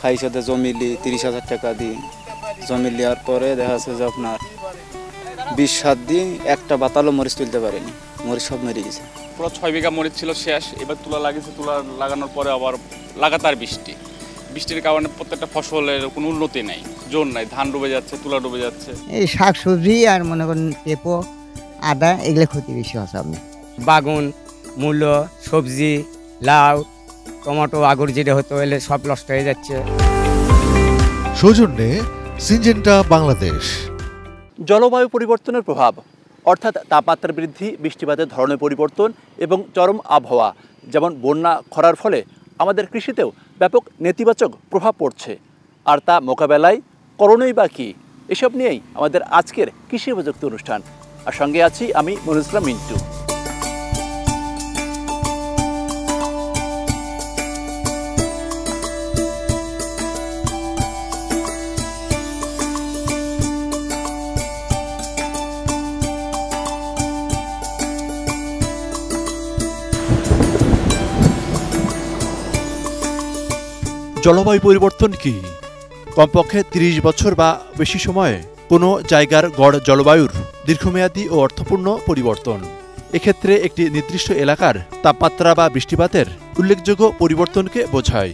খাইছে জমি লি 30,000 টাকা দিই, জমি লিয়ার পরে দেখা যাচ্ছে যে আপনার 20 দিয়ে একটা বাতালো মরিচ তুলতে পারেনি, মরিচ সব মেরে গেছে। পুরো 6 বিঘা মরিচ ছিল শেষ, এবার তুলা লাগিয়েছে, তুলা লাগানোর পরে আবার লাগাতার বৃষ্টির কারণে প্রত্যেকটা ফসলের কোনো উন্নতি নেই, জোর নাই, ধান ডুবে যাচ্ছে, তুলা ডুবে যাচ্ছে। এই শাক সবজি আর মনে করেন পেঁপো, আদা এগুলো ক্ষতি বেশি হচ্ছে। আপনি বাগুন, মূলো, সবজি, লাউ, টমেটো, আগুর যেটা হতো এলে সব নষ্ট হয়ে যাচ্ছে। সৌজন্যে সিনজেন্টা বাংলাদেশ। জলবায়ু পরিবর্তনের প্রভাব অর্থাৎ তাপমাত্রা বৃদ্ধি, বৃষ্টিপাতের ধরনের পরিবর্তন এবং চরম আবহাওয়া যেমন বন্যা, খরার ফলে আমাদের কৃষিতেও ব্যাপক নেতিবাচক প্রভাব পড়ছে। আর তা মোকাবেলায় করণীয় বা কী, এসব নিয়েই আমাদের আজকের কৃষি প্রযুক্তি অনুষ্ঠান। আর সঙ্গে আছি আমি মনিরুল ইসলাম মিন্টু। জলবায়ু পরিবর্তন কি? কমপক্ষে 30 বছর বা বেশি সময়ে কোনো জায়গার গড় জলবায়ুর দীর্ঘমেয়াদী ও অর্থপূর্ণ পরিবর্তন। এক্ষেত্রে একটি নির্দিষ্ট এলাকার তাপমাত্রা বা বৃষ্টিপাতের উল্লেখযোগ্য পরিবর্তনকে বোঝায়।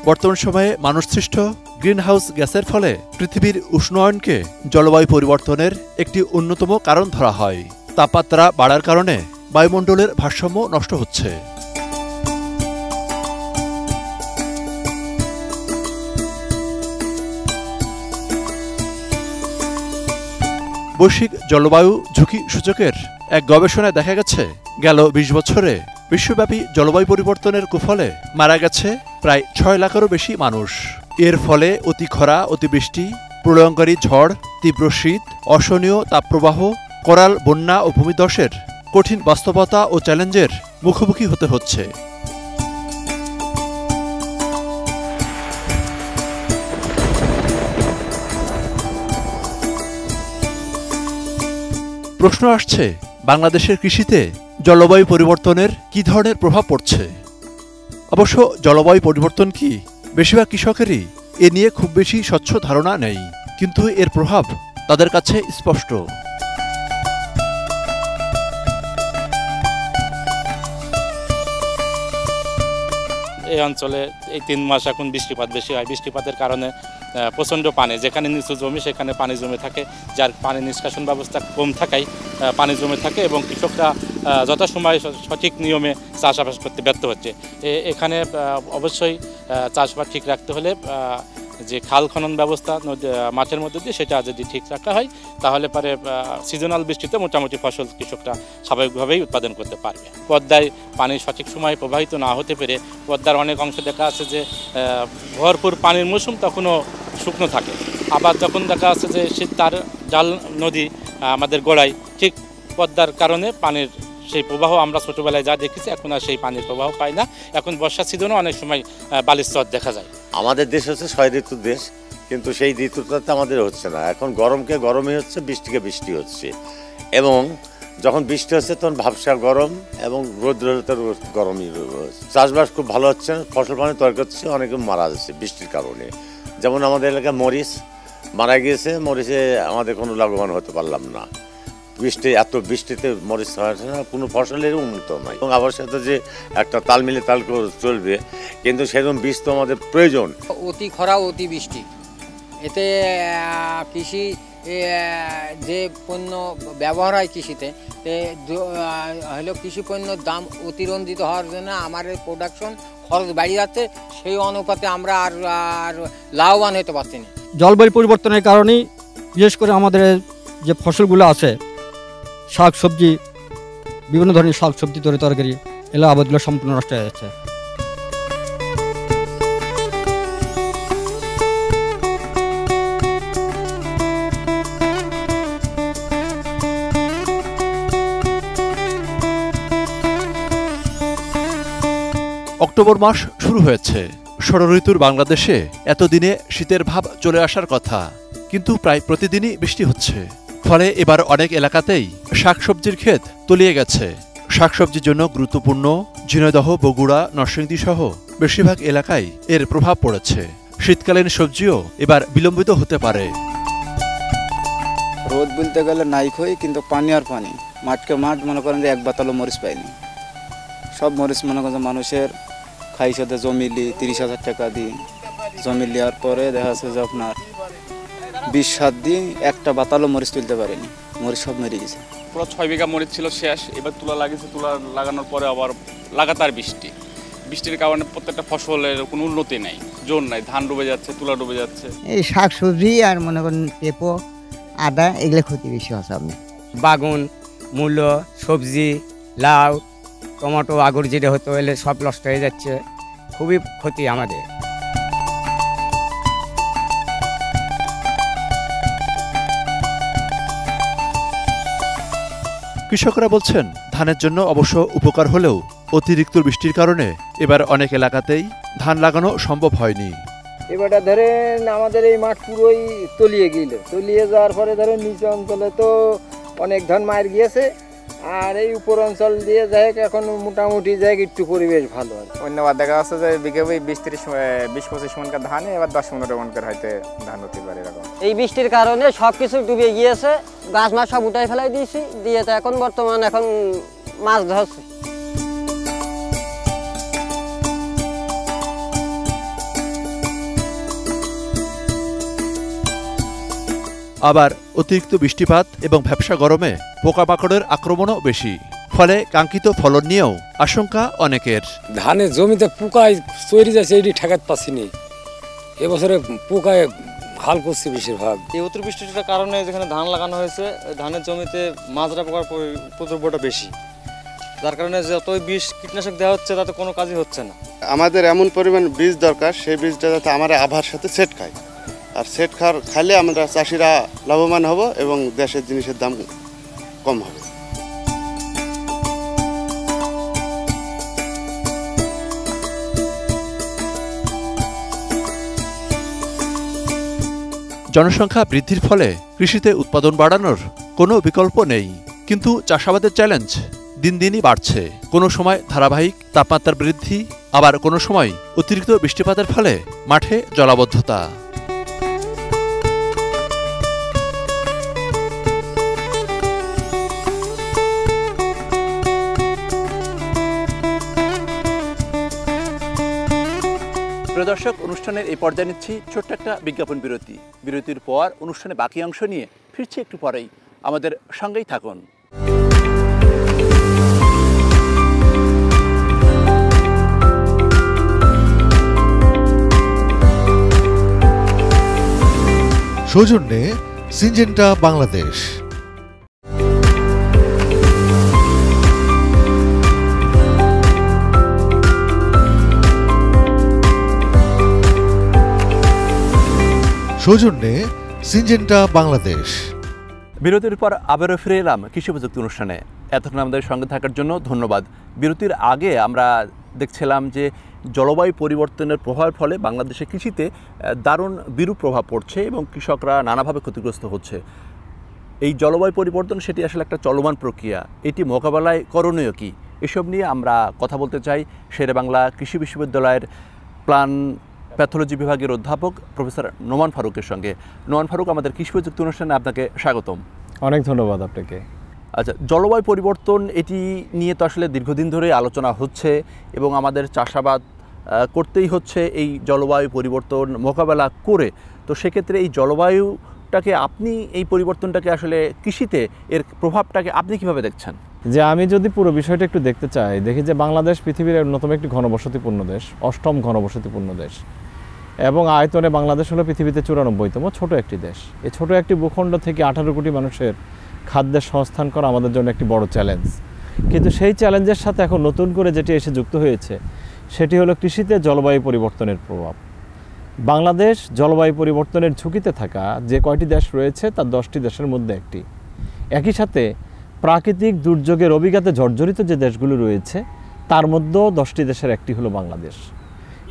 বর্তমান সময়ে মানুষসৃষ্ট গ্রিনহাউস গ্যাসের ফলে পৃথিবীর উষ্ণায়নকে জলবায়ু পরিবর্তনের একটি অন্যতম কারণ ধরা হয়। তাপমাত্রা বাড়ার কারণে বায়ুমণ্ডলের ভারসাম্য নষ্ট হচ্ছে। বৈশ্বিক জলবায়ু ঝুঁকি সূচকের এক গবেষণায় দেখা গেছে, গেল 20 বছরে বিশ্বব্যাপী জলবায়ু পরিবর্তনের কুফলে মারা গেছে প্রায় 6 লাখেরও বেশি মানুষ। এর ফলে অতি খরা, অতিবৃষ্টি, প্রলয়ঙ্কারী ঝড়, তীব্র শীত, অসহনীয় তাপপ্রবাহ, করাল, বন্যা ও ভূমিধসের কঠিন বাস্তবতা ও চ্যালেঞ্জের মুখোমুখি হতে হচ্ছে। প্রশ্ন আসছে, বাংলাদেশের কৃষিতে জলবায়ু পরিবর্তনের কী ধরনের প্রভাব পড়ছে? অবশ্য জলবায়ু পরিবর্তন কি, বেশিরভাগ কৃষকেরই এ নিয়ে খুব বেশি স্বচ্ছ ধারণা নেই, কিন্তু এর প্রভাব তাদের কাছে স্পষ্ট। এই অঞ্চলে এই 3 মাস এখন বৃষ্টিপাত বেশি হয়। বৃষ্টিপাতের কারণে প্রচণ্ড পানি, যেখানে নিচু জমি সেখানে পানি জমে থাকে, যার পানি নিষ্কাশন ব্যবস্থা কম থাকায় পানি জমে থাকে এবং কৃষকরা যথাসময়ে সঠিক নিয়মে চাষাবাদ করতে ব্যর্থ হচ্ছে। এখানে অবশ্যই চাষবাস ঠিক রাখতে হলে যে খাল খনন ব্যবস্থা মাঠের মধ্যে দিয়ে সেটা যদি ঠিক রাখা হয় তাহলে পরে সিজনাল বৃষ্টিতে মোটামুটি ফসল কৃষকরা স্বাভাবিকভাবেই উৎপাদন করতে পারবে। পদ্মায় পানি সঠিক সময়ে প্রবাহিত না হতে পেরে পদ্মার অনেক অংশে দেখা আছে যে ভরপুর পানির মৌসুম তখনও শুকনো থাকে, আবার যখন দেখা যাচ্ছে যে তার জাল নদী আমাদের গোড়ায়, ঠিক পদ্মার কারণে পানির সেই প্রবাহ আমরা ছোটোবেলায় যা দেখেছি এখন আর সেই পানির প্রবাহ পাই না। এখন বর্ষার সিজনও অনেক সময় বালির চর দেখা যায়। আমাদের দেশ হচ্ছে 6 ঋতুর দেশ, কিন্তু সেই ঋতুটাতে আমাদের হচ্ছে না। এখন গরমকে গরমই হচ্ছে, বৃষ্টিকে বৃষ্টি হচ্ছে, এবং যখন বৃষ্টি হচ্ছে তখন ভাবসা গরম এবং রৌদ্র গরমই হচ্ছে। চাষবাস খুব ভালো হচ্ছে, ফসল পানি তৈরি হচ্ছে, অনেকে মারা যাচ্ছে বৃষ্টির কারণে। যেমন আমাদের এলাকায় মরিচ মারা গিয়েছে, মরিচে আমাদের কোনো লাভবান হতে পারলাম না। এত বৃষ্টিতে মরিচ হচ্ছে না, কোনো ফসলের উন্নত নয়, এবং আবার সাথে যে একটা তাল মিলে তাল চলবে, কিন্তু সেরকম বীজ তো আমাদের প্রয়োজন। অতি খরা, অতি বৃষ্টি, এতে কৃষি যে পণ্য ব্যবহার হয় কৃষিতে হলো কৃষি পণ্যের দাম অতিরঞ্জিত হওয়ার জন্য আমাদের প্রোডাকশন খরচ বাড়ি যাচ্ছে, সেই অনুপাতে আমরা আর লাভবান হতে পারছি না। জলবায়ু পরিবর্তনের কারণেই বিশেষ করে আমাদের যে ফসলগুলো আছে, শাক সবজি, বিভিন্ন ধরনের শাক সবজি তরকারি, এগুলো আবাদগুলো সম্পূর্ণ নষ্ট হয়ে যাচ্ছে। অক্টোবর মাস শুরু হয়েছে। ষড়ঋতুর বাংলাদেশে এতদিনে শীতের ভাব চলে আসার কথা, কিন্তু প্রায় প্রতিদিনই বৃষ্টি হচ্ছে। ফলে এবার অনেক এলাকাতেই শাকসবজির ক্ষেত তলিয়ে গেছে। শাকসবজির জন্য গুরুত্বপূর্ণ ঝিনাইদহ, বগুড়া, নরসিংদী সহ বেশিরভাগ এলাকায় এর প্রভাব পড়েছে। শীতকালীন সবজিও এবার বিলম্বিত হতে পারে। রোদ বলতে গেলে নাই খই, কিন্তু পানি আর পানি, মাঠকে মাঠ মনে করেন যে এক বাতালো মরিচ পাইনি। সব মরিচ মনে করেন মানুষের খাইসাতে জমিলি 30,000 টাকা দিয়ে জমি নেওয়ার পরে দেখা যাচ্ছে যে আপনার 20-7 দিন একটা বাতালো মরিচ তুলতে পারেনি, মরিচ সব মেরে গেছে। পুরো 6 বিঘা মরিচ ছিল শেষ, এবার তুলা লাগিয়েছে। তুলা লাগানোর পরে আবার লাগাতার বৃষ্টির কারণে প্রত্যেকটা ফসলের কোনো উন্নতি নেই, জোর নাই, ধান ডুবে যাচ্ছে, তুলা ডুবে যাচ্ছে। এই শাক সবজি আর মনে করেন পেঁপো, আদা এগুলো ক্ষতি বেশি হচ্ছে। আপনি বাগুন, মূলো, সবজি, লাউ, টমেটো, আগুর যেটা হতো এলে সব নষ্ট হয়ে যাচ্ছে, খুবই ক্ষতি আমাদের। কৃষকরা বলছেন ধানের জন্য অবশ্য উপকার হলেও অতিরিক্ত বৃষ্টির কারণে এবার অনেক এলাকাতেই ধান লাগানো সম্ভব হয়নি। এবারটা ধরেন আমাদের এই মাঠ পুরোই তলিয়ে গেল, তলিয়ে যাওয়ার পরে ধরেন নিচু অঞ্চলে তো অনেক ধান মার গিয়েছে, আর এই উপর অঞ্চল দিয়ে যায় এখন মোটামুটি যায় একটু পরিবেশ ভালো হয়। অন্যবার দেখা যাচ্ছে যে বিঘে 20-25 মনকার ধান এবার 10-15 মনকার হয়তো ধান হতে পারে। এরকম এই বৃষ্টির কারণে সব কিছু ডুবে গিয়েছে, গাছ মাছ সব উঠাই ফেলাই দিয়েছি, দিয়ে তো এখন বর্তমান মাছ ধরছে। আবার অতিরিক্ত বৃষ্টিপাত এবং ভ্যাপসা গরমে পোকামাকড়ের আক্রমণও বেশি, ফলে কাঙ্ক্ষিত ফলন নিয়েও আশঙ্কা অনেকের। ধানের জমিতে পোকায় তৈরি যাচ্ছে, এটি ঠেকাতে পাচ্ছিনি। এবছরে পোকায় হাল করছে বেশিরভাগ। এই অতিবৃষ্টির কারণে যেখানে ধান লাগানো হয়েছে, ধানের জমিতে মাজরা পোকার উপদ্রবটা বেশি, যার কারণে যতই বিষ কীটনাশক দেওয়া হচ্ছে তাতে কোনো কাজই হচ্ছে না। আমাদের এমন পরিমাণ বীজ দরকার, সেই বীজটা যাতে আমরা আবহাওয়ার সাথে সেট খাই, আর সেট খাইলে আমরা চাষিরা লাভবান হব এবং দেশের জিনিসের দাম কম হবে। জনসংখ্যা বৃদ্ধির ফলে কৃষিতে উৎপাদন বাড়ানোর কোনো বিকল্প নেই, কিন্তু চাষাবাদের চ্যালেঞ্জ দিন দিনই বাড়ছে। কোনো সময় ধারাবাহিক তাপমাত্রার বৃদ্ধি, আবার কোনো সময় অতিরিক্ত বৃষ্টিপাতের ফলে মাঠে জলাবদ্ধতা। প্রিয় দর্শক, অনুষ্ঠানের এই পর্যায়ে নিচ্ছি ছোট্ট একটা বিজ্ঞাপন বিরতি। বিরতির পর অনুষ্ঠানে বাকি অংশ নিয়ে ফিরছি একটু পরেই, আমাদের সঙ্গেই থাকুন। সৌজন্যে সিনজেন্টা বাংলাদেশ। সৌজন্যে সিনজেন্টা বাংলাদেশ। বিরতির পর আবারও ফিরে এলাম কৃষি প্রযুক্তি অনুষ্ঠানে। এতক্ষণ আমাদের সঙ্গে থাকার জন্য ধন্যবাদ। বিরতির আগে আমরা দেখছিলাম যে জলবায়ু পরিবর্তনের প্রভাবের ফলে বাংলাদেশের কৃষিতে দারুণ বিরূপ প্রভাব পড়ছে এবং কৃষকরা নানাভাবে ক্ষতিগ্রস্ত হচ্ছে। এই জলবায়ু পরিবর্তন সেটি আসলে একটা চলমান প্রক্রিয়া, এটি মোকাবেলায় করণীয় কী, এসব নিয়ে আমরা কথা বলতে চাই শেরেবাংলা কৃষি বিশ্ববিদ্যালয়ের প্ল্যান প্যাথোলজি বিভাগের অধ্যাপক প্রফেসর নোমান ফারুকের সঙ্গে। নোমান ফারুক, আমাদের কৃষি প্রযুক্তি অনুষ্ঠানে আপনাকে স্বাগতম। অনেক ধন্যবাদ আপনাকে। আচ্ছা, জলবায়ু পরিবর্তন এটি নিয়ে তো আসলে দীর্ঘদিন ধরে আলোচনা হচ্ছে এবং আমাদের চাষাবাদ করতেই হচ্ছে এই জলবায়ু পরিবর্তন মোকাবেলা করে। তো সেক্ষেত্রে এই জলবায়ুটাকে আপনি, এই পরিবর্তনটাকে আসলে কৃষিতে এর প্রভাবটাকে আপনি কিভাবে দেখছেন? যে আমি যদি পুরো বিষয়টা একটু দেখতে চাই, দেখি যে বাংলাদেশ পৃথিবীর অন্যতম একটি ঘনবসতিপূর্ণ দেশ, 8ম ঘনবসতিপূর্ণ দেশ, এবং আয়তনে বাংলাদেশ হলো পৃথিবীতে 94তম ছোট একটি দেশ। এই ছোট একটি ভূখণ্ড থেকে 18 কোটি মানুষের খাদ্যের সংস্থান করা আমাদের জন্য একটি বড় চ্যালেঞ্জ। কিন্তু সেই চ্যালেঞ্জের সাথে এখন নতুন করে যেটি এসে যুক্ত হয়েছে সেটি হলো কৃষিতে জলবায়ু পরিবর্তনের প্রভাব। বাংলাদেশ জলবায়ু পরিবর্তনের ঝুঁকিতে থাকা যে কয়টি দেশ রয়েছে তার 10টি দেশের মধ্যে একটি। একই সাথে প্রাকৃতিক দুর্যোগের অভিজ্ঞতা জর্জরিত যে দেশগুলো রয়েছে তার মধ্যেও 10টি দেশের একটি হলো বাংলাদেশ।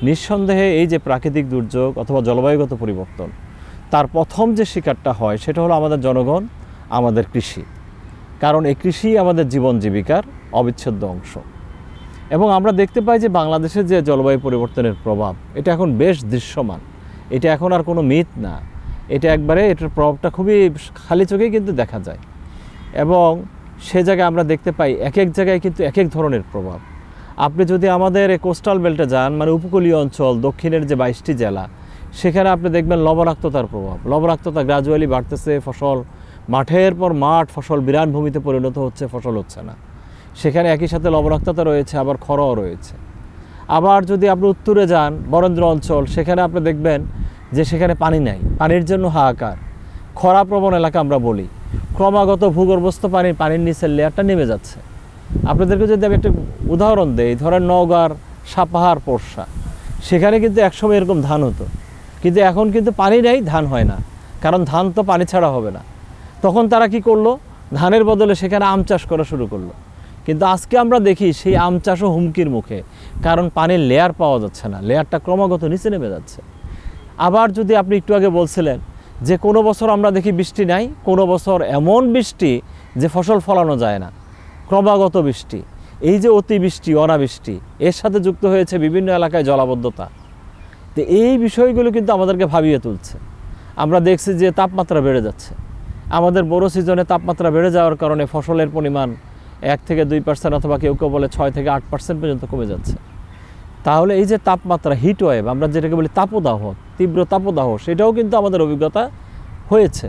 নিঃসন্দেহে এই যে প্রাকৃতিক দুর্যোগ অথবা জলবায়ুগত পরিবর্তন, তার প্রথম যে শিকারটা হয় সেটা হলো আমাদের জনগণ, আমাদের কৃষি। কারণ এই কৃষি আমাদের জীবন জীবিকার অবিচ্ছেদ্য অংশ। এবং আমরা দেখতে পাই যে বাংলাদেশে যে জলবায়ু পরিবর্তনের প্রভাব, এটা এখন বেশ দৃশ্যমান। এটা এখন আর কোনো মিথ না, এটা একবারে এটার প্রভাবটা খুবই খালি চোখেই কিন্তু দেখা যায়। এবং সে জায়গায় আমরা দেখতে পাই এক এক জায়গায় কিন্তু এক এক ধরনের প্রভাব। আপনি যদি আমাদের এই কোস্টাল বেল্টে যান, মানে উপকূলীয় অঞ্চল, দক্ষিণের যে 22টি জেলা, সেখানে আপনি দেখবেন লবণাক্ততার প্রভাব। লবণাক্ততা গ্রাজুয়ালি বাড়তেছে, ফসল মাঠের পর মাঠ, ফসল বিরান ভূমিতে পরিণত হচ্ছে, ফসল হচ্ছে না। সেখানে একই সাথে লবণাক্ততা রয়েছে, আবার খরাও রয়েছে। আবার যদি আপনি উত্তরে যান, বরেন্দ্র অঞ্চল, সেখানে আপনি দেখবেন যে সেখানে পানি নাই, পানির জন্য হাহাকার। খরাপ্রবণ এলাকা আমরা বলি, ক্রমাগত ভূগর্ভস্থ পানির নিচের লেয়ারটা নেমে যাচ্ছে। আপনাদেরকে যদি আমি একটা উদাহরণ দেই, ধরেন নওগাঁর সাপাহার পোরশা, সেখানে কিন্তু একসময় এরকম ধান হতো, কিন্তু এখন কিন্তু পানি নেই, ধান হয় না, কারণ ধান তো পানি ছাড়া হবে না। তখন তারা কি করলো, ধানের বদলে সেখানে আম চাষ করা শুরু করলো। কিন্তু আজকে আমরা দেখি সেই আম চাষও হুমকির মুখে, কারণ পানির লেয়ার পাওয়া যাচ্ছে না, লেয়ারটা ক্রমাগত নিচে নেমে যাচ্ছে। আবার যদি আপনি একটু আগে বলছিলেন যে কোনো বছর আমরা দেখি বৃষ্টি নাই, কোনো বছর এমন বৃষ্টি যে ফসল ফলানো যায় না, ক্রমাগত বৃষ্টি। এই যে অতিবৃষ্টি, অনাবৃষ্টি, এর সাথে যুক্ত হয়েছে বিভিন্ন এলাকায় জলাবদ্ধতা। তো এই বিষয়গুলো কিন্তু আমাদেরকে ভাবিয়ে তুলছে। আমরা দেখছি যে তাপমাত্রা বেড়ে যাচ্ছে, আমাদের বড় সিজনে তাপমাত্রা বেড়ে যাওয়ার কারণে ফসলের পরিমাণ 1 থেকে 2% অথবা কেউ কেউ বলে 6 থেকে 8% পর্যন্ত কমে যাচ্ছে। তাহলে এই যে তাপমাত্রা, হিট ওয়েভ, আমরা যেটাকে বলি তাপদাহ, তীব্র তাপদাহ, সেটাও কিন্তু আমাদের অভিজ্ঞতা হয়েছে।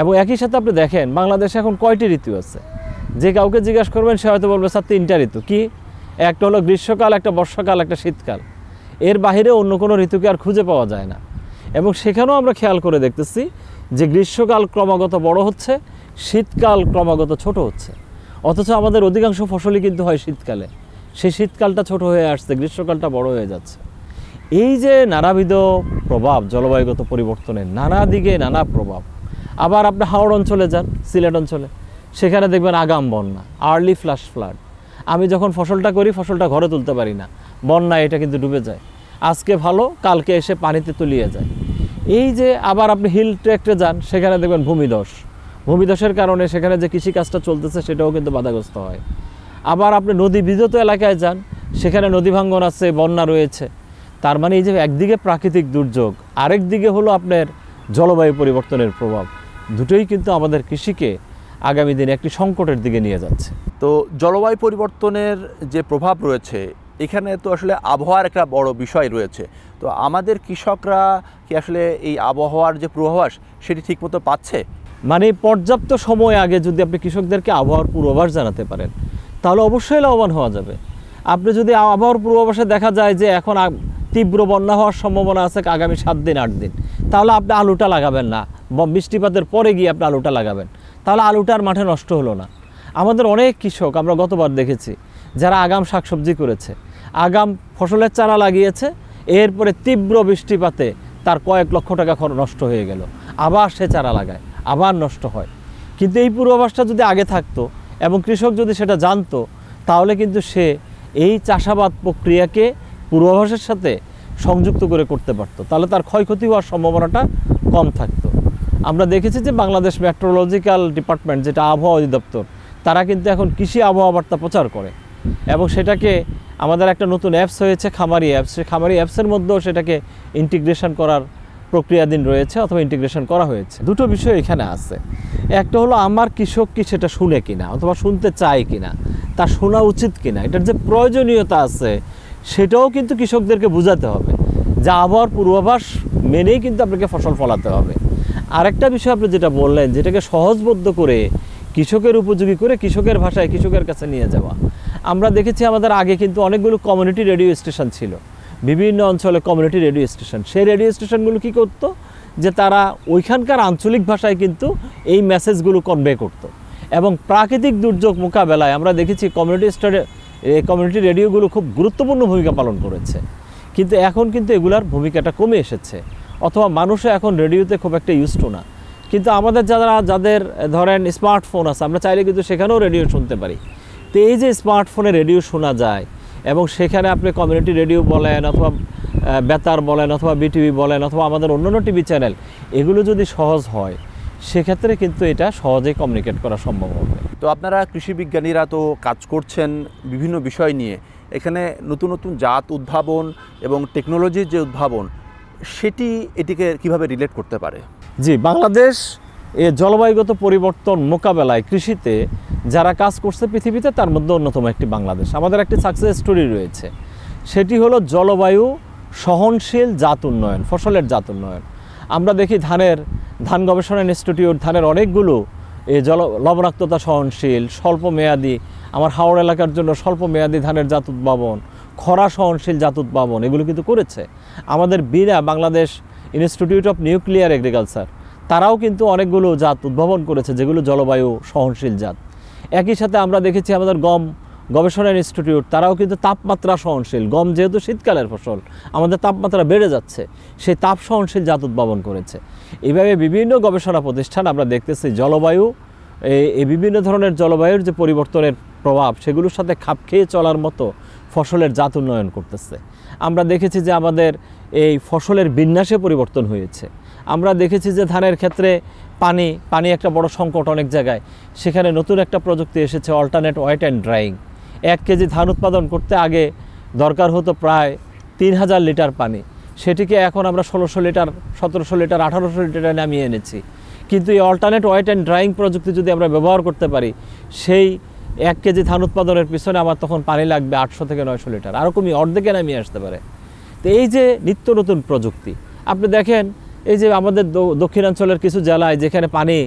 এবং একই সাথে আপনি দেখেন বাংলাদেশে এখন কয়টি ঋতু আছে? যে কাউকে জিজ্ঞাসা করবেন সে হয়তো বলবে স্যার 3টা ঋতু। কি? একটা হলো গ্রীষ্মকাল, একটা বর্ষাকাল, একটা শীতকাল। এর বাইরে অন্য কোনো ঋতুকে আর খুঁজে পাওয়া যায় না। এবং সেখানেও আমরা খেয়াল করে দেখতেছি যে গ্রীষ্মকাল ক্রমাগত বড় হচ্ছে, শীতকাল ক্রমাগত ছোট হচ্ছে। অথচ আমাদের অধিকাংশ ফসলই কিন্তু হয় শীতকালে, সেই শীতকালটা ছোট হয়ে আসছে, গ্রীষ্মকালটা বড় হয়ে যাচ্ছে। এই যে নানাবিধ প্রভাব, জলবায়ুগত পরিবর্তনের নানা দিকে নানা প্রভাব। আবার আপনি হাওড় অঞ্চলে যান, সিলেট অঞ্চলে, সেখানে দেখবেন আগাম বন্যা, আর্লি ফ্ল্যাশ ফ্লাড। আমি যখন ফসলটা করি, ফসলটা ঘরে তুলতে পারি না, বন্যা এটা কিন্তু ডুবে যায়। আজকে ভালো, কালকে এসে পানিতে তলিয়ে যায়। এই যে আবার আপনি হিল ট্র্যাক্টে যান, সেখানে দেখবেন ভূমিধস, ভূমিধসের কারণে সেখানে যে কৃষিকাজটা চলতেছে সেটাও কিন্তু বাধাগ্রস্ত হয়। আবার আপনি নদী বিধৌত এলাকায় যান, সেখানে নদী ভাঙ্গন আছে, বন্যা রয়েছে। তার মানে এই যে একদিকে প্রাকৃতিক দুর্যোগ, আরেক দিকে হলো আপনার জলবায়ু পরিবর্তনের প্রভাব, দুটোই কিন্তু আমাদের কৃষিকে আগামী দিনে একটি সংকটের দিকে নিয়ে যাচ্ছে। তো জলবায়ু পরিবর্তনের যে প্রভাব রয়েছে, এখানে তো আসলে আবহাওয়ার একটা বড় বিষয় রয়েছে। তো আমাদের কৃষকরা কি আসলে এই আবহাওয়ার যে পূর্বাভাস সেটি ঠিকমতো পাচ্ছে? মানে পর্যাপ্ত সময় আগে যদি আপনি কৃষকদেরকে আবহাওয়ার পূর্বাভাস জানাতে পারেন, তাহলে অবশ্যই লাভবান হওয়া যাবে। আপনি যদি আবহাওয়ার পূর্বাভাসে দেখা যায় যে এখন তীব্র বন্যা হওয়ার সম্ভাবনা আছে আগামী 7 দিন 8 দিন, তাহলে আপনি আলুটা লাগাবেন না, বৃষ্টিপাতের পরে গিয়ে আপনি আলুটা লাগাবেন, তাহলে আলুটার মাঠে নষ্ট হলো না। আমাদের অনেক কৃষক আমরা গতবার দেখেছি যারা আগাম শাকসবজি করেছে, আগাম ফসলের চারা লাগিয়েছে, এরপরে তীব্র বৃষ্টিপাতে তার কয়েক লক্ষ টাকা নষ্ট হয়ে গেল, আবার সে চারা লাগায়, আবার নষ্ট হয়। কিন্তু এই পূর্বাভাসটা যদি আগে থাকতো এবং কৃষক যদি সেটা জানতো, তাহলে কিন্তু সে এই চাষাবাদ প্রক্রিয়াকে পূর্বাভাসের সাথে সংযুক্ত করে করতে পারতো, তাহলে তার ক্ষয়ক্ষতি হওয়ার সম্ভাবনাটা কম থাকতো। আমরা দেখেছি যে বাংলাদেশ মেট্রোলজিক্যাল ডিপার্টমেন্ট, যেটা আবহাওয়া অধিদপ্তর, তারা কিন্তু এখন কৃষি আবহাওয়া বার্তা প্রচার করে এবং সেটাকে আমাদের একটা নতুন অ্যাপস হয়েছে খামারি অ্যাপস, সেই খামারি অ্যাপসের মধ্যেও সেটাকে ইন্টিগ্রেশন করার প্রক্রিয়াধীন রয়েছে অথবা ইন্টিগ্রেশন করা হয়েছে। দুটো বিষয় এখানে আছে, একটা হলো আমার কৃষক কি সেটা শুনে কিনা অথবা শুনতে চায় কিনা, তা শোনা উচিত কিনা, এটার যে প্রয়োজনীয়তা আছে সেটাও কিন্তু কৃষকদেরকে বোঝাতে হবে যে আবহাওয়ার পূর্বাভাস মেনেই কিন্তু আপনাকে ফসল ফলাতে হবে। আরেকটা বিষয় আপনি যেটা বললেন, যেটাকে সহজবোধ্য করে কৃষকের উপযোগী করে কৃষকের ভাষায় কৃষকের কাছে নিয়ে যাওয়া। আমরা দেখেছি আমাদের আগে কিন্তু অনেকগুলো কমিউনিটি রেডিও স্টেশন ছিল, বিভিন্ন অঞ্চলে কমিউনিটি রেডিও স্টেশন। সেই রেডিও স্টেশনগুলো কী করতো, যে তারা ওইখানকার আঞ্চলিক ভাষায় কিন্তু এই মেসেজগুলো কনভে করতো এবং প্রাকৃতিক দুর্যোগ মোকাবেলায় আমরা দেখেছি কমিউনিটি রেডিওগুলো খুব গুরুত্বপূর্ণ ভূমিকা পালন করেছে। কিন্তু এখন কিন্তু এগুলার ভূমিকাটা কমে এসেছে, অথবা মানুষও এখন রেডিওতে খুব একটা ইউজড না। কিন্তু আমাদের যাদের ধরেন স্মার্টফোন আছে, আমরা চাইলে কিন্তু সেখানেও রেডিও শুনতে পারি। তো এই যে স্মার্টফোনে রেডিও শোনা যায় এবং সেখানে আপনি কমিউনিটি রেডিও বলেন অথবা বেতার বলেন অথবা বিটিভি বলেন অথবা আমাদের অন্যান্য টিভি চ্যানেল, এগুলো যদি সহজ হয়, সেক্ষেত্রে কিন্তু এটা সহজেই কমিউনিকেট করা সম্ভব হবে। তো আপনারা কৃষি বিজ্ঞানীরা তো কাজ করছেন বিভিন্ন বিষয় নিয়ে, এখানে নতুন নতুন জাত উদ্ভাবন এবং টেকনোলজির যে উদ্ভাবন সেটি এটিকে কিভাবে রিলেট করতে পারে? জি, বাংলাদেশ এ জলবায়ুগত পরিবর্তন মোকাবেলায় কৃষিতে যারা কাজ করছে পৃথিবীতে তার মধ্যে অন্যতম একটি বাংলাদেশ। আমাদের একটি সাকসেস স্টোরি রয়েছে, সেটি হলো জলবায়ু সহনশীল জাত উন্নয়ন, ফসলের জাত উন্নয়ন। আমরা দেখি ধান গবেষণা ইনস্টিটিউট ধানের অনেকগুলো এই লবণাক্ততা সহনশীল, স্বল্প মেয়াদি, আমার হাওড় এলাকার জন্য স্বল্প মেয়াদি ধানের জাত উদ্ভাবন, খরা সহনশীল জাত উদ্ভাবন এগুলো কিন্তু করেছে। আমাদের Bangladesh institute of nuclear agriculture তারাও কিন্তু অনেকগুলো জাত উদ্ভাবন করেছে যেগুলো জলবায়ু সহনশীল জাত। একই সাথে আমরা দেখেছি আমাদের গম গবেষণা ইনস্টিটিউট তারাও কিন্তু তাপমাত্রা সহনশীল, গম যেহেতু শীতকালের ফসল আমাদের তাপমাত্রা বেড়ে যাচ্ছে, সেই তাপ সহনশীল জাত উদ্ভাবন করেছে। এইভাবে বিভিন্ন গবেষণা প্রতিষ্ঠান আমরা দেখতেছি জলবায়ু এই বিভিন্ন ধরনের জলবায়ুর যে পরিবর্তনের প্রভাব সেগুলোর সাথে খাপ খেয়ে চলার মতো ফসলের জাত উন্নয়ন করতেছে। আমরা দেখেছি যে আমাদের এই ফসলের বিন্যাসে পরিবর্তন হয়েছে। আমরা দেখেছি যে ধানের ক্ষেত্রে পানি একটা বড় সংকট অনেক জায়গায়, সেখানে নতুন একটা প্রযুক্তি এসেছে alternate wet and drying. 1 KG ধান উৎপাদন করতে আগে দরকার হতো প্রায় 3000 লিটার পানি, সেটিকে এখন আমরা 1600 লিটার, 1700 লিটার, 1800 লিটারে নামিয়ে এনেছি। কিন্তু এই অল্টারনেট ওয়েট অ্যান্ড ড্রাইং প্রযুক্তি যদি আমরা ব্যবহার করতে পারি, সেই 1 কেজি ধান উৎপাদনের পিছনে আমার তখন পানি লাগবে 800 থেকে 900 লিটার, আরও কমিয়ে অর্ধেকে নামিয়ে আসতে পারে। তো এই যে নিত্য নতুন প্রযুক্তি, আপনি দেখেন এই যে আমাদের দক্ষিণাঞ্চলের কিছু জেলায় যেখানে পানি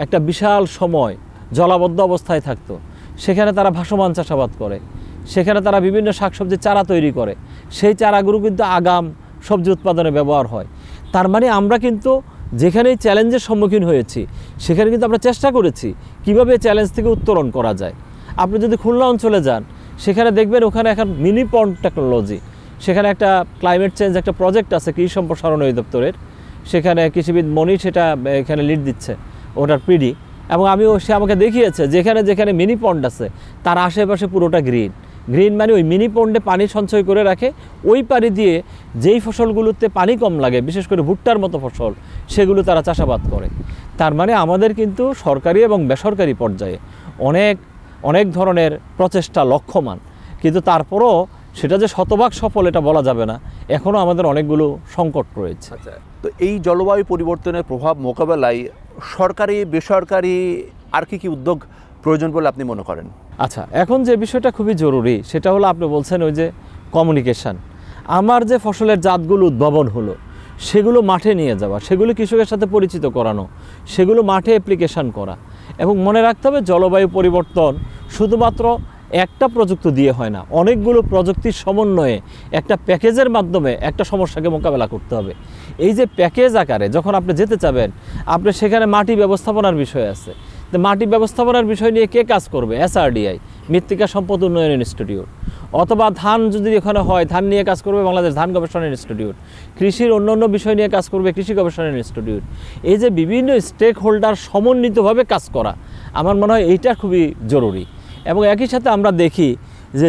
একটা বিশাল সময় জলাবদ্ধ অবস্থায় থাকতো, সেখানে তারা ভাসমান চাষাবাদ করে, সেখানে তারা বিভিন্ন শাকসবজির চারা তৈরি করে, সেই চারাগুলো কিন্তু আগাম সবজি উৎপাদনে ব্যবহার হয়। তার মানে আমরা কিন্তু যেখানেই চ্যালেঞ্জের সম্মুখীন হয়েছি সেখানে কিন্তু আমরা চেষ্টা করেছি কীভাবে চ্যালেঞ্জ থেকে উত্তরণ করা যায়। আপনি যদি খুলনা অঞ্চলে যান সেখানে দেখবেন ওখানে এখন মিনি পন্ড টেকনোলজি, সেখানে একটা ক্লাইমেট চেঞ্জ একটা প্রজেক্ট আছে কৃষি সম্প্রসারণ অধিদপ্তরের, সেখানে কৃষিবিদ মনি সেটা এখানে লিড দিচ্ছে, ওটার পিডি, এবং সে আমাকে দেখিয়েছে যেখানে যেখানে মিনি পন্ড আছে তার আশেপাশে পুরোটা গ্রিন মানে ওই মিনি পন্ডে পানি সঞ্চয় করে রাখে, ওই পানি দিয়ে যেই ফসলগুলোতে পানি কম লাগে বিশেষ করে ভুট্টার মতো ফসল সেগুলো তারা চাষাবাদ করে। তার মানে আমাদের কিন্তু সরকারি এবং বেসরকারি পর্যায়ে অনেক ধরনের প্রচেষ্টা লক্ষ্যমান, কিন্তু তারপরও সেটা যে শতভাগ সফল এটা বলা যাবে না, এখনও আমাদের অনেকগুলো সংকট রয়েছে। আচ্ছা, তো এই জলবায়ু পরিবর্তনের প্রভাব মোকাবেলায় সরকারি বেসরকারি আর কি উদ্যোগ প্রয়োজন বলে আপনি মনে করেন? আচ্ছা, এখন যে বিষয়টা খুবই জরুরি সেটা হলো আপনি বলছেন ওই যে কমিউনিকেশান। আমার যে ফসলের জাতগুলো উদ্ভাবন হলো সেগুলো মাঠে নিয়ে যাওয়া, সেগুলো কৃষকের সাথে পরিচিত করানো, সেগুলো মাঠে অ্যাপ্লিকেশান করা। এবং মনে রাখতে হবে জলবায়ু পরিবর্তন শুধুমাত্র একটা প্রযুক্তি দিয়ে হয় না, অনেকগুলো প্রযুক্তির সমন্বয়ে একটা প্যাকেজের মাধ্যমে একটা সমস্যাকে মোকাবেলা করতে হবে। এই যে প্যাকেজ আকারে যখন আপনি যেতে চাবেন, আপনি সেখানে মাটি ব্যবস্থাপনার বিষয় আছে, তো মাটি ব্যবস্থাপনার বিষয় নিয়ে কে কাজ করবে? SRDI, মৃত্তিকা সম্পদ উন্নয়ন ইনস্টিটিউট, অথবা ধান যদি এখানে হয় ধান নিয়ে কাজ করবে বাংলাদেশ ধান গবেষণা ইনস্টিটিউট, কৃষির অন্যান্য বিষয় নিয়ে কাজ করবে কৃষি গবেষণা ইনস্টিটিউট। এই যে বিভিন্ন স্টেক হোল্ডার সমন্বিতভাবে কাজ করা, আমার মনে হয় এইটা খুবই জরুরি। এবং একই সাথে আমরা দেখি যে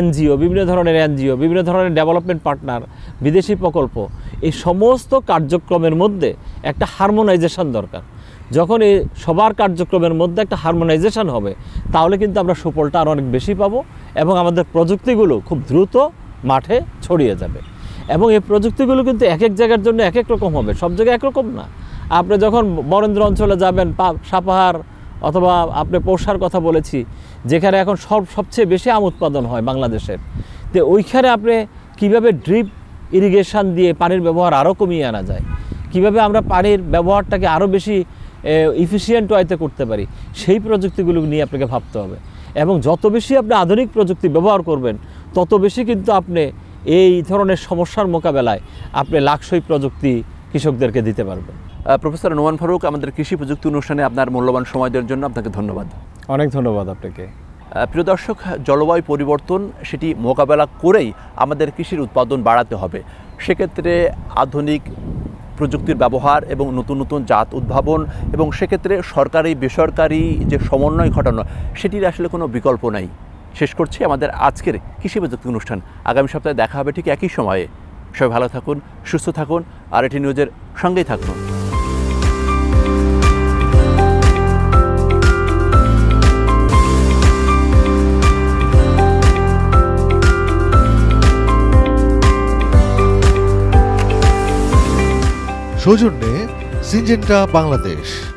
NGO, বিভিন্ন ধরনের NGO, বিভিন্ন ধরনের ডেভেলপমেন্ট পার্টনার, বিদেশি প্রকল্প, এই সমস্ত কার্যক্রমের মধ্যে একটা হারমোনাইজেশন দরকার। যখন এই সবার কার্যক্রমের মধ্যে একটা হারমোনাইজেশন হবে তাহলে কিন্তু আমরা সুফলটা আরও অনেক বেশি পাবো এবং আমাদের প্রযুক্তিগুলো খুব দ্রুত মাঠে ছড়িয়ে যাবে। এবং এই প্রযুক্তিগুলো কিন্তু এক এক জায়গার জন্য এক এক রকম হবে, সব জায়গায় একরকম না। আপনি যখন বরেন্দ্র অঞ্চলে যাবেন, সাপাহার অথবা আপনি পৌষার কথা বলেছি, যেখানে এখন সবচেয়ে বেশি আম উৎপাদন হয় বাংলাদেশের, তো ওইখানে আপনি কীভাবে ড্রিপ ইরিগেশন দিয়ে পানির ব্যবহার আরও কমিয়ে আনা যায়, কিভাবে আমরা পানির ব্যবহারটাকে আরও বেশি ইফিসিয়েন্ট ওয়েতে করতে পারি, সেই প্রযুক্তিগুলো নিয়ে আপনাকে ভাবতে হবে। এবং যত বেশি আপনি আধুনিক প্রযুক্তি ব্যবহার করবেন তত বেশি কিন্তু আপনি এই ধরনের সমস্যার মোকাবেলায় আপনি লাক্সই প্রযুক্তি কৃষকদেরকে দিতে পারবেন। প্রফেসর নোমান ফারুক, আমাদের কৃষি প্রযুক্তি অনুষ্ঠানে আপনার মূল্যবান সময় দেওয়ার জন্য আপনাকে ধন্যবাদ। অনেক ধন্যবাদ আপনাকে। প্রিয় দর্শক, জলবায়ু পরিবর্তন সেটি মোকাবেলা করেই আমাদের কৃষির উৎপাদন বাড়াতে হবে। সেক্ষেত্রে আধুনিক প্রযুক্তির ব্যবহার এবং নতুন নতুন জাত উদ্ভাবন এবং সেক্ষেত্রে সরকারি বেসরকারি যে সমন্বয় ঘটানো সেটির আসলে কোনো বিকল্প নাই। শেষ করছি আমাদের আজকের কৃষি প্রযুক্তি অনুষ্ঠান। আগামী সপ্তাহে দেখা হবে ঠিক একই সময়ে। সবাই ভালো থাকুন, সুস্থ থাকুন, আর এটি নিউজের সঙ্গেই থাকুন। সৌজন্যে সিনজেন্টা বাংলাদেশ।